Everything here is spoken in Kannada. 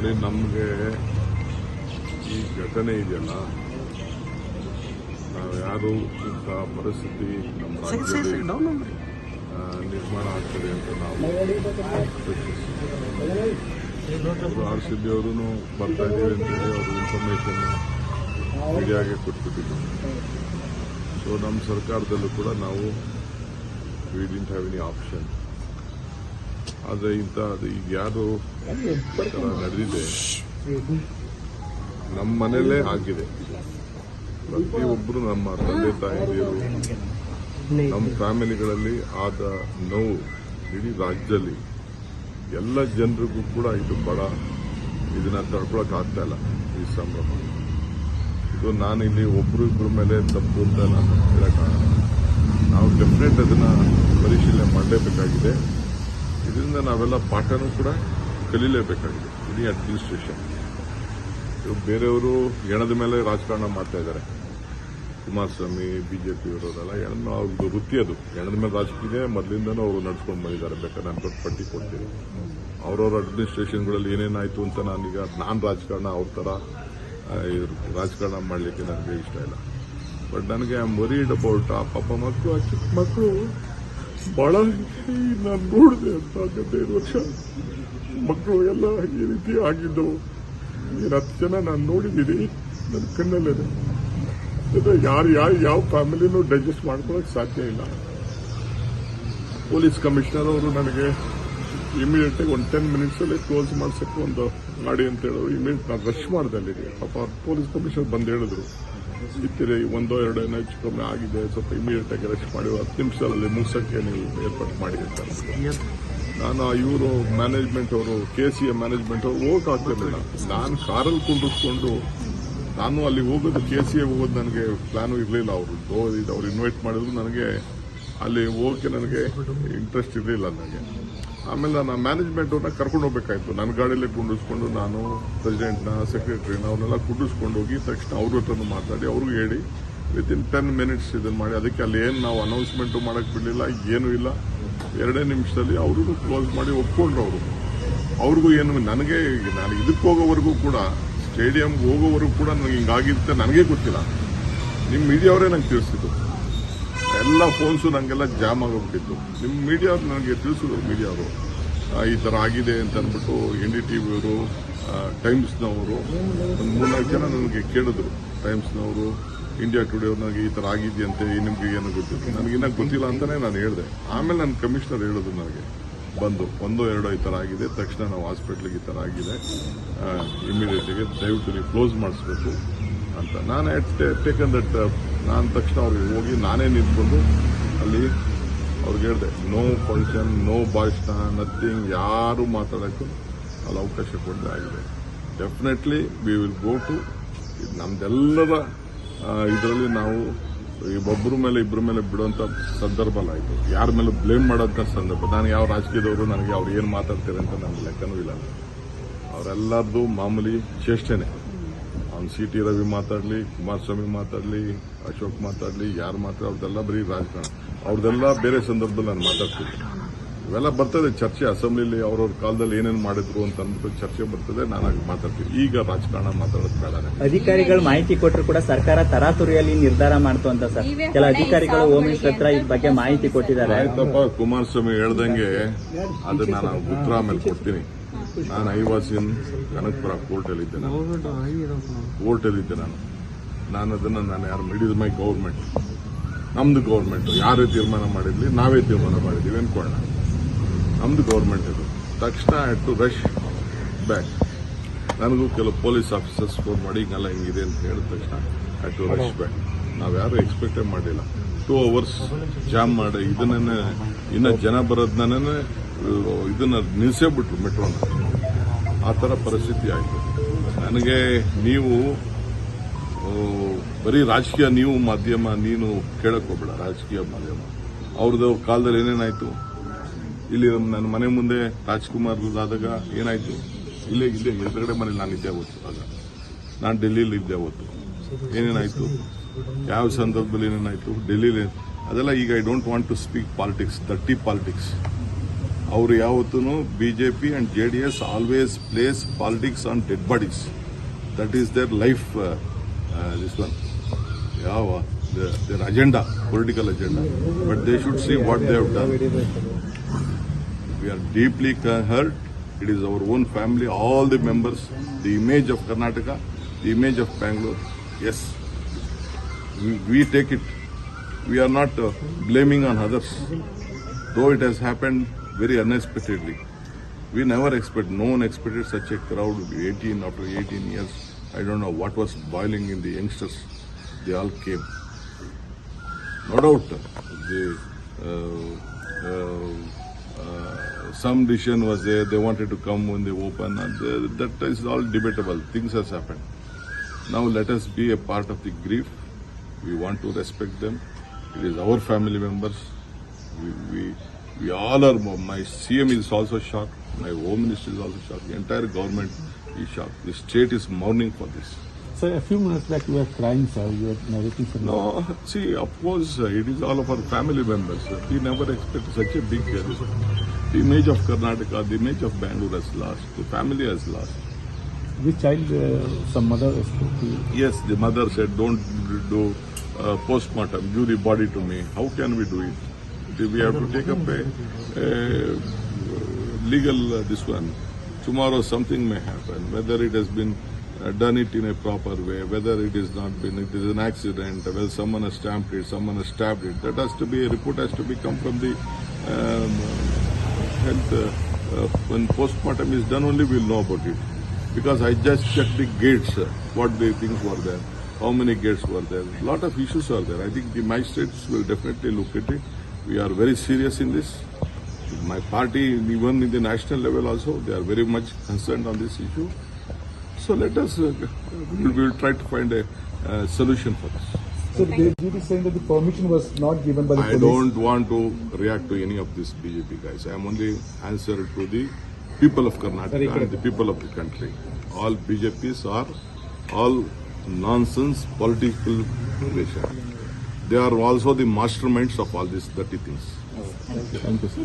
ನೋಡಿ, ನಮಗೆ ಈ ಘಟನೆ ಇದೆಯಲ್ಲ, ನಾವು ಯಾರು ಇಂಥ ಪರಿಸ್ಥಿತಿ ನಮ್ಮ ರಾಜ್ಯದಲ್ಲಿ ನಿರ್ಮಾಣ ಆಗ್ತದೆ ಅಂತ ನಾವು RCB ಅವರು ಬರ್ತಾ ಇದ್ದೀವಿ ಅಂತೇಳಿ ಅವರು ಇನ್ಫಾರ್ಮೇಶನ್ ಮೀಡಿಯಾಗೆ ಕೊಟ್ಬಿಟ್ಟಿದ್ರು. ಸೊ ನಮ್ಮ ಸರ್ಕಾರದಲ್ಲೂ ಕೂಡ ನಾವು we didn't have any option. ಆದರೆ ಈಗ ಯಾರು ನಡೆದಿದೆ, ನಮ್ಮ ಮನೆಯಲ್ಲೇ ಆಗಿದೆ. ಪ್ರತಿಯೊಬ್ಬರು ನಮ್ಮ ತಂದೆ ತಾಯಿಯರು, ನಮ್ಮ ಫ್ಯಾಮಿಲಿಗಳಲ್ಲಿ ಆದ ನೋವು ಇಡೀ ರಾಜ್ಯದಲ್ಲಿ ಎಲ್ಲ ಜನರಿಗೂ ಕೂಡ ಇದು ಇದನ್ನ ತಡ್ಕೊಳಕ್ ಆಗ್ತಾ ಇಲ್ಲ. ಈ ಸಂಭ್ರಮ ಇದು ನಾನಿಲ್ಲಿ ಒಬ್ರಿಬ್ಬರ ಮೇಲೆ ತಪ್ಪು ಅಂತ ನಾನು ಹೇಳಕ್ಕಾಗಲ್ಲ. ನಾವು ಡೆಫಿನೆಟ್ ಅದನ್ನ ಪರಿಶೀಲನೆ ಮಾಡಲೇಬೇಕಾಗಿದೆ. ಇದರಿಂದ ನಾವೆಲ್ಲ ಪಾಠನೂ ಕೂಡ ಕಲೀಲೇಬೇಕಾಗಿದೆ. ಇಡೀ ಅಡ್ಮಿನಿಸ್ಟ್ರೇಷನ್ ಬೇರೆಯವರು ಹೆಣದ ಮೇಲೆ ರಾಜಕಾರಣ ಮಾಡ್ತಾ ಇದ್ದಾರೆ. ಕುಮಾರಸ್ವಾಮಿ, ಬಿಜೆಪಿ ಅವರೆಲ್ಲ ಅವ್ರದ್ದು ವೃತ್ತಿ ಅದು. ಹೆಣದ ಮೇಲೆ ರಾಜಕೀಯ ಮೊದಲಿಂದನೂ ಅವರು ನಡ್ಸ್ಕೊಂಡು ಬಂದಿದ್ದಾರೆ. ಬೇಕಾದ್ರೆ ನಾನು ಪಟ್ಟಿ ಕೊಡ್ತೀನಿ. ಅವ್ರವ್ರ ಅಡ್ಮಿನಿಸ್ಟ್ರೇಷನ್ಗಳಲ್ಲಿ ಏನೇನಾಯ್ತು ಅಂತ ನಾನು ರಾಜಕಾರಣ ಅವ್ರ ಥರ ರಾಜಕಾರಣ ಮಾಡಲಿಕ್ಕೆ ನನಗೆ ಇಷ್ಟ ಇಲ್ಲ. ಬಟ್ ನನಗೆ ಐ ಆಮ್ ವರೀಡ್ ಅಬೌಟ್ ಆ ಪಾಪ ಮಕ್ಕಳು, ಚಿಕ್ಕ ಮಕ್ಕಳು ಬಹಳ ನಾನು ನೋಡಿದೆ ಅಂತ 15 ವರ್ಷ ಮಕ್ಕಳು ಎಲ್ಲ ಈ ರೀತಿ ಆಗಿದ್ದವು. 10 ಜನ ನಾನು ನೋಡಿದ್ದೀನಿ, ನನ್ನ ಕಣ್ಣಲ್ಲಿದೆ. ಯಾವ ಫ್ಯಾಮಿಲಿನೂ ಡೈಜೆಸ್ಟ್ ಮಾಡ್ಕೊಳಕ್ ಸಾಧ್ಯ ಇಲ್ಲ. ಪೊಲೀಸ್ ಕಮಿಷನರ್ ಅವರು ನನಗೆ ಇಮಿಡಿಯೇಟ್ ಆಗಿ 10 ಮಿನಿಟ್ಸ್ ಅಲ್ಲಿ ಕ್ಲೋಸ್ ಮಾಡ್ಸಕ್ಕೆ ಒಂದು ಮಾಡಿ ಅಂತ ಹೇಳಿದ್ರು. ಇಮಿಡಿಯೇಟ್ ನಾನು ರಶ್ ಮಾಡಿದೆ ಅಲ್ಲಿಗೆ. ಪಾಪ ಪೊಲೀಸ್ ಕಮಿಷನರ್ ಬಂದು ಹೇಳಿದ್ರು, ಇತ್ತಿರಿ 1-2 ಏನೋ ಹೆಚ್ಚು ಕಮ್ಮಿ ಆಗಿದೆ, ಸ್ವಲ್ಪ ಇಮಿಡಿಯೇಟ್ ಆಗಿ ರಶ್ ಮಾಡಿ 10 ನಿಮಿಷದಲ್ಲಿ ಮುಗಿಸಕ್ಕೆ ನೀವು ಏರ್ಪಾಟ್ ಮಾಡಿ ಅಂತ. ನಾನು ಇವರು ಮ್ಯಾನೇಜ್ಮೆಂಟ್ ಅವರು, KCA ಮ್ಯಾನೇಜ್ಮೆಂಟ್ ಅವರು ಹೋಗಕ್ ಆಗ್ತಿರ್ಲಿಲ್ಲ. ನಾನು ಕಾರಲ್ಲಿ ಕುಂಡಿಸ್ಕೊಂಡು ನಾನು ಅಲ್ಲಿ ಹೋಗೋದು, KCA ಹೋಗೋದು ನನಗೆ ಪ್ಲಾನು ಇರಲಿಲ್ಲ. ಅವ್ರು ಇನ್ವೈಟ್ ಮಾಡಿದ್ರು. ನನಗೆ ಅಲ್ಲಿ ಹೋಗಕ್ಕೆ ನನಗೆ ಇಂಟ್ರೆಸ್ಟ್ ಇರಲಿಲ್ಲ ನನಗೆ. ಆಮೇಲೆ ನಾನು ಮ್ಯಾನೇಜ್ಮೆಂಟ್ ಅವ್ರನ್ನ ಕರ್ಕೊಂಡು ಹೋಗ್ಬೇಕಾಯ್ತು. ನನ್ನ ಗಾಡಿಯಲ್ಲೇ ಕುಂಡಿಸ್ಕೊಂಡು ನಾನು ಪ್ರೆಸಿಡೆಂಟ್ನ, ಸೆಕ್ರೆಟರಿನ ಅವ್ರನ್ನೆಲ್ಲ ಕುಂಡಿಸ್ಕೊಂಡು ಹೋಗಿ ತಕ್ಷಣ ಅವ್ರ ಹತ್ರನೂ ಮಾತಾಡಿ ಅವ್ರಿಗೂ ಹೇಳಿ ವಿತಿನ್ 10 ಮಿನಿಟ್ಸ್ ಇದನ್ನು ಮಾಡಿ. ಅದಕ್ಕೆ ಅಲ್ಲಿ ಏನು ನಾವು ಅನೌನ್ಸ್ಮೆಂಟು ಮಾಡಕ್ಕೆ ಬಿಡಲಿಲ್ಲ, ಏನೂ ಇಲ್ಲ. 2 ನಿಮಿಷದಲ್ಲಿ ಅವ್ರಿಗೂ ಕ್ಲೋಸ್ ಮಾಡಿ ಒಪ್ಕೊಂಡ್ರು ಅವರು. ಅವ್ರಿಗೂ ಏನು ನನಗೆ ನಾನು ಇದಕ್ಕೆ ಹೋಗೋವರೆಗೂ ಕೂಡ, ಸ್ಟೇಡಿಯಂಗೆ ಹೋಗೋವರೆಗೂ ಕೂಡ ನನಗೆ ಹಿಂಗಾಗಿರುತ್ತೆ ನನಗೆ ಗೊತ್ತಿಲ್ಲ. ನಿಮ್ಮ ಮೀಡಿಯಾವರೇ ನಂಗೆ ತಿಳಿಸಿದ್ದು. ಎಲ್ಲ ಫೋನ್ಸು ನನಗೆಲ್ಲ ಜಾಮ್ ಆಗೋಗ್ಬಿಟ್ಟಿತ್ತು. ನಿಮ್ಮ ಮೀಡಿಯಾವ್ರು ನನಗೆ ತಿಳಿಸಿದ್ರು. ಮೀಡಿಯಾವರು ಈ ಥರ ಆಗಿದೆ ಅಂತ ಅಂದ್ಬಿಟ್ಟು NDTV ಅವರು, ಟೈಮ್ಸ್ನವರು ಒಂದು 3-4 ಜನ ನನಗೆ ಕೇಳಿದ್ರು. ಟೈಮ್ಸ್ನವರು, ಇಂಡಿಯಾ ಟುಡೇ ಅವ್ರು ನನಗೆ ಈ ಥರ ಆಗಿದೆಯಂತೆ, ನಿಮ್ಗೆ ಏನು ಗೊತ್ತಿತ್ತು? ನನಗಿನ್ನ ಗೊತ್ತಿಲ್ಲ ಅಂತಲೇ ನಾನು ಹೇಳಿದೆ. ಆಮೇಲೆ ನನ್ನ ಕಮಿಷನರ್ ಹೇಳಿದ್ರು ನನಗೆ ಬಂದು 1-2 ಈ ಥರ ಆಗಿದೆ, ತಕ್ಷಣ ನಾವು ಹಾಸ್ಪಿಟ್ಲಿಗೆ ಈ ಥರ ಆಗಿದೆ, ಇಮಿಡಿಯೇಟಾಗಿ ದಯವಿಟ್ಟು ನೀವು ಕ್ಲೋಸ್ ಮಾಡಿಸ್ಬೇಕು ಅಂತ. ನಾನು ಟೇಕನ್ ದಟ್. ನಾನು ತಕ್ಷಣ ಅವ್ರಿಗೆ ಹೋಗಿ ನಾನೇ ನಿಂತ್ಕೊಂಡು ಅಲ್ಲಿ ಅವ್ರಿಗೆ ಹೇಳಿದೆ, ನೋ ಪೊಲ್ಯೂಷನ್, ನೋ ಭಾಷಣ, ನಥಿಂಗ್, ಯಾರು ಮಾತಾಡೋಕ್ಕೂ ಅಲ್ಲಿ ಅವಕಾಶ ಕೊಡದೆ ಆಗಿದೆ. Definitely we will go to ನಮ್ದೆಲ್ಲರ ಇದರಲ್ಲಿ ನಾವು ಒಬ್ಬರ ಮೇಲೆ ಇಬ್ಬರ ಮೇಲೆ ಬಿಡುವಂತ ಸಂದರ್ಭ ಆಯಿತು. ಯಾರ ಮೇಲೆ ಬ್ಲೇಮ್ ಮಾಡೋಂಥ ಸಂದರ್ಭ. ನಾನು ಯಾವ ರಾಜಕೀಯದವರು ನನಗೆ ಅವ್ರು ಏನು ಮಾತಾಡ್ತಾರೆ ಅಂತ ನನ್ನ ಲೆಕ್ಕನೂ ಇಲ್ಲ. ಅವರೆಲ್ಲರದು ಮಾಮೂಲಿ ಚೇಷ್ಟೆನೆ. ಅವ್ನು CT ರವಿ ಮಾತಾಡಲಿ, ಕುಮಾರಸ್ವಾಮಿ ಮಾತಾಡಲಿ, ಅಶೋಕ್ ಮಾತಾಡಲಿ, ಯಾರು ಮಾತಾಡ ಅವ್ರದ್ದೆಲ್ಲ ಬರೀ ರಾಜಕಾರಣ. ಅವ್ರದ್ದೆಲ್ಲ ಬೇರೆ ಸಂದರ್ಭದಲ್ಲಿ ನಾನು ಮಾತಾಡ್ತೀನಿ. ಇವೆಲ್ಲ ಬರ್ತದೆ ಚರ್ಚೆ. ಅಸೆಂಬ್ಲಿಲಿ ಅವ್ರವ್ರ ಕಾಲದಲ್ಲಿ ಏನೇನು ಮಾಡಿದ್ರು ಅಂತ ಅಂದ್ಬಿಟ್ಟು ಚರ್ಚೆ ಬರ್ತದೆ. ನಾನು ಮಾತಾಡ್ತೀನಿ. ಈಗ ರಾಜಕಾರಣ ಮಾತಾಡೋದು ಬೇಡ. ಅಧಿಕಾರಿಗಳು ಮಾಹಿತಿ ಕೊಟ್ಟರು ಕೂಡ ಸರ್ಕಾರ ತರಾತುರಿಯಲ್ಲಿ ನಿರ್ಧಾರ ಮಾಡ್ತು ಅಂತ ಸರ್ ಕೆಲ ಅಧಿಕಾರಿಗಳು ಹೋಮ್ ಮಿನಿಸ್ಟರ್ ಹತ್ರ ಈ ಬಗ್ಗೆ ಮಾಹಿತಿ ಕೊಟ್ಟಿದ್ದಾರೆ. ಆಯ್ತಪ್ಪ, ಕುಮಾರಸ್ವಾಮಿ ಹೇಳ್ದಂಗೆ ಅದನ್ನ ನಾನು ಉತ್ತರ ಮೇಲೆ ಕೊಡ್ತೀನಿ. ನಾನು ಐವಾಸಿನ್ ಕನಕಪುರ ಕೋರ್ಟಲ್ಲಿದ್ದೆ. ನಾನು ಅದನ್ನು ಯಾರು ಮಿಡಿದ್ ಮೈ ಗೌರ್ಮೆಂಟ್, ನಮ್ದು ಗೌರ್ಮೆಂಟ್ ಯಾರೇ ತೀರ್ಮಾನ ಮಾಡಿದ್ಲಿ, ನಾವೇ ತೀರ್ಮಾನ ಮಾಡಿದ್ದೀವಿ ಅನ್ಕೊಳ್ಳೋಣ. ನಮ್ದು ಗೌರ್ಮೆಂಟ್ ಇದು. ತಕ್ಷಣ ಟು ರಶ್ ಬ್ಯಾಕ್. ನನಗೂ ಕೆಲವು ಪೊಲೀಸ್ ಆಫೀಸರ್ಸ್ ಫೋನ್ ಮಾಡಿ ಹಿಂಗೆಲ್ಲ ಹಿಂಗಿದೆ ಅಂತ ಹೇಳಿದ ತಕ್ಷಣ ಟು ರಶ್ ಬ್ಯಾಕ್. ನಾವ್ಯಾರು ಎಕ್ಸ್ಪೆಕ್ಟೇ ಮಾಡಲಿಲ್ಲ. 2 hours ಜಾಮ್ ಮಾಡಿ ಇದನ್ನೇ ಇನ್ನು ಜನ ಬರೋದನ್ನೇ ಇದನ್ನ ನಿಲ್ಲಿಸೇ ಬಿಟ್ರು ಮೆಟ್ರೋನ. ಆ ಥರ ಪರಿಸ್ಥಿತಿ ಆಯಿತು. ನನಗೆ ನೀವು ಬರೀ ರಾಜಕೀಯ, ನೀವು ಮಾಧ್ಯಮ, ನೀನು ಕೇಳಕ್ ಹೋಗ್ಬೇಡ. ರಾಜಕೀಯ ಮಾಧ್ಯಮ ಅವ್ರದ್ದು ಕಾಲದಲ್ಲಿ ಏನೇನಾಯ್ತು, ಇಲ್ಲಿ ನನ್ನ ಮನೆ ಮುಂದೆ ರಾಜ್ಕುಮಾರ್ ಆದಾಗ ಏನಾಯ್ತು, ಇಲ್ಲೇ ಎದುರುಗಡೆ ಮನೇಲಿ ನಾನಿದ್ದೆ ಅವತ್ತು. ಆಗ ನಾನು ಡೆಲ್ಲಿಲಿ ಇದ್ದೆ ಅವತ್ತು. ಏನೇನಾಯ್ತು, ಯಾವ ಸಂದರ್ಭದಲ್ಲಿ ಏನೇನಾಯ್ತು ಡೆಲ್ಲಿಲಿ, ಅದೆಲ್ಲ ಈಗ I don't want to speak politics, ದಟ್ಟಿ ಪಾಲಿಟಿಕ್ಸ್. ಅವರು ಯಾವತ್ತೂ BJP and JDS always plays politics on dead bodies. That is their life. This one ಯಾವ their agenda, political agenda. But they should see what they have done. We are deeply hurt. It is our own family, all the members, the image of Karnataka, the image of Bangalore. Yes, we take it. We are not blaming on others. Though it has happened very unexpectedly. We never expect, no one expected such a crowd. After 18 years, I don't know what was boiling in the youngsters. They all came. No doubt, some decision was there. They wanted to come when they open, and that is all debatable. Things has happened. Now let us be a part of the grief. We want to respect them. It is our family members. We all are. My CM is also shocked. My Home Minister is also shocked. The entire government is shocked. The state is mourning for this. Sir, a few minutes back you were crying, sir. You were narrating some. No, see, of course, it is all of our family members. We never expected such a big the image of Karnataka, the image of Bangalore has lost. The family has lost. This child, some mother spoke to you. Yes, the mother said, don't do postmortem, give the body to me. How can we do it? We have to take up a legal this one. Tomorrow something may happen, whether it has been done it in a proper way, whether it is not been, it is an accident, whether someone has stamped it, someone has stabbed it. That has to be, a report has to be come from the health. When postmortem is done, only we will know about it. Because I just checked the gates, what the things were there, how many gates were there. A lot of issues are there. I think the magistrates will definitely look at it. We are very serious in this. My party, even in the national level also, they are very much concerned on this issue. So let us, we will try to find a solution for this. So the duty saying that the permission was not given by the I police. don't want to react to any of these BJP guys. I am only answer to the people of Karnataka and the people of the country. All BJPs are all nonsense political relation. They are also the masterminds of all these dirty things. Thank you, sir.